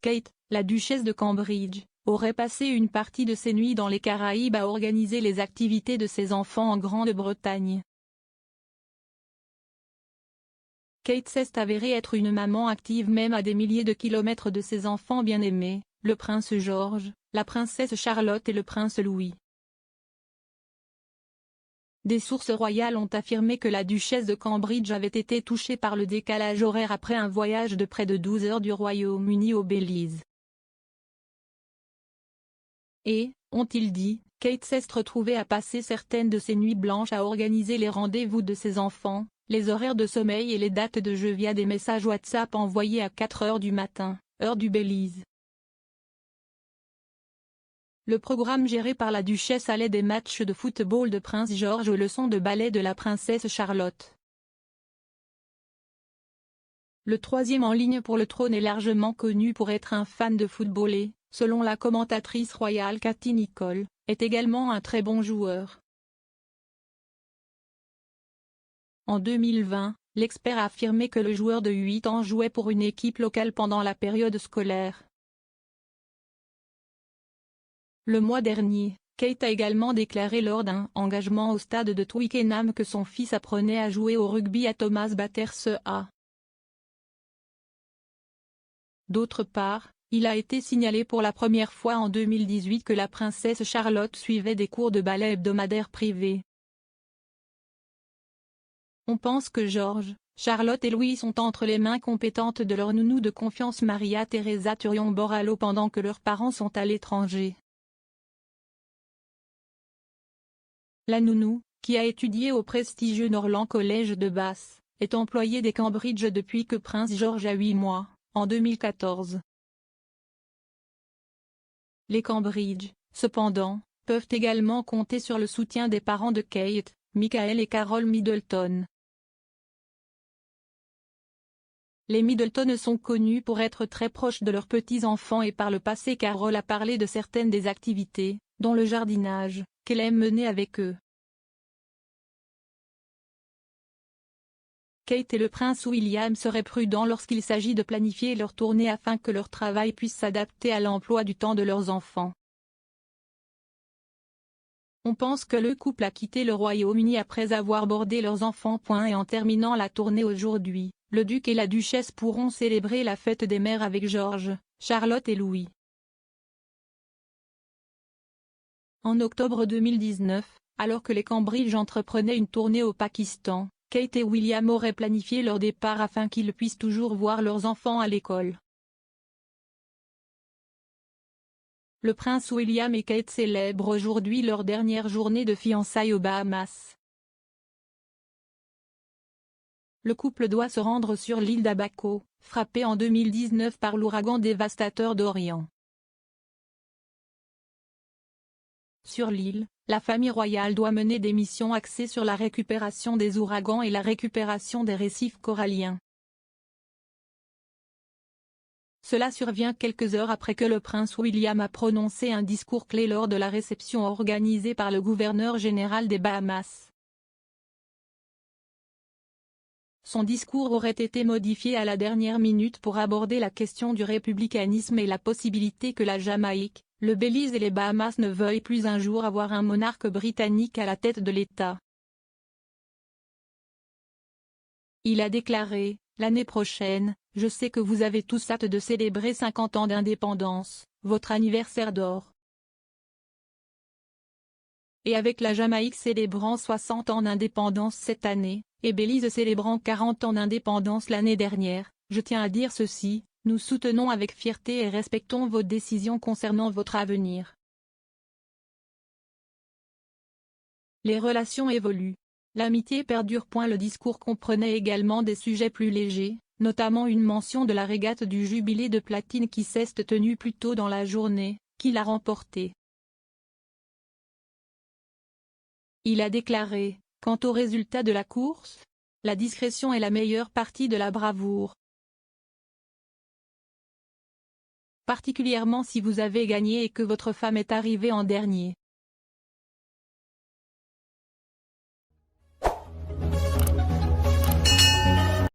Kate, la duchesse de Cambridge, aurait passé une partie de ses nuits dans les Caraïbes à organiser les activités de ses enfants en Grande-Bretagne. Kate s'est avérée être une maman active même à des milliers de kilomètres de ses enfants bien-aimés, le prince George, la princesse Charlotte et le prince Louis. Des sources royales ont affirmé que la duchesse de Cambridge avait été touchée par le décalage horaire après un voyage de près de 12 heures du Royaume-Uni au Belize. Et, ont-ils dit, Kate s'est retrouvée à passer certaines de ses nuits blanches à organiser les rendez-vous de ses enfants, les horaires de sommeil et les dates de jeu via des messages WhatsApp envoyés à 4 heures du matin, heure du Belize. Le programme géré par la duchesse allait des matchs de football de Prince George aux leçons de ballet de la princesse Charlotte. Le troisième en ligne pour le trône est largement connu pour être un fan de football et, selon la commentatrice royale Cathy Nicholl, est également un très bon joueur. En 2020, l'expert a affirmé que le joueur de 8 ans jouait pour une équipe locale pendant la période scolaire. Le mois dernier, Kate a également déclaré lors d'un engagement au stade de Twickenham que son fils apprenait à jouer au rugby à Thomas Battersea. D'autre part, il a été signalé pour la première fois en 2018 que la princesse Charlotte suivait des cours de ballet hebdomadaires privés. On pense que George, Charlotte et Louis sont entre les mains compétentes de leur nounou de confiance Maria Teresa Turion-Borrallo pendant que leurs parents sont à l'étranger. La nounou, qui a étudié au prestigieux Norland College de Bath, est employée des Cambridge depuis que Prince George a 8 mois, en 2014. Les Cambridge, cependant, peuvent également compter sur le soutien des parents de Kate, Michael et Carol Middleton. Les Middleton sont connus pour être très proches de leurs petits-enfants et par le passé Carol a parlé de certaines des activités, dont le jardinage, qu'elle aime mener avec eux. Kate et le prince William seraient prudents lorsqu'il s'agit de planifier leur tournée afin que leur travail puisse s'adapter à l'emploi du temps de leurs enfants. On pense que le couple a quitté le Royaume-Uni après avoir bordé leurs enfants. Et en terminant la tournée aujourd'hui, le duc et la duchesse pourront célébrer la fête des mères avec George, Charlotte et Louis. En octobre 2019, alors que les Cambridge entreprenaient une tournée au Pakistan, Kate et William auraient planifié leur départ afin qu'ils puissent toujours voir leurs enfants à l'école. Le prince William et Kate célèbrent aujourd'hui leur dernière journée de fiançailles aux Bahamas. Le couple doit se rendre sur l'île d'Abaco, frappée en 2019 par l'ouragan dévastateur Dorian. Sur l'île, la famille royale doit mener des missions axées sur la récupération des ouragans et la récupération des récifs coralliens. Cela survient quelques heures après que le prince William a prononcé un discours clé lors de la réception organisée par le gouverneur général des Bahamas. Son discours aurait été modifié à la dernière minute pour aborder la question du républicanisme et la possibilité que la Jamaïque, le Belize et les Bahamas ne veuillent plus un jour avoir un monarque britannique à la tête de l'État. Il a déclaré, « L'année prochaine, je sais que vous avez tous hâte de célébrer 50 ans d'indépendance, votre anniversaire d'or. Et avec la Jamaïque célébrant 60 ans d'indépendance cette année, et Belize célébrant 40 ans d'indépendance l'année dernière, je tiens à dire ceci, nous soutenons avec fierté et respectons vos décisions concernant votre avenir. » Les relations évoluent. L'amitié perdure. Le discours comprenait également des sujets plus légers, notamment une mention de la régate du Jubilé de platine qui s'est tenue plus tôt dans la journée, qui l'a remportée. Il a déclaré, « Quant au résultat de la course, la discrétion est la meilleure partie de la bravoure. Particulièrement si vous avez gagné et que votre femme est arrivée en dernier. »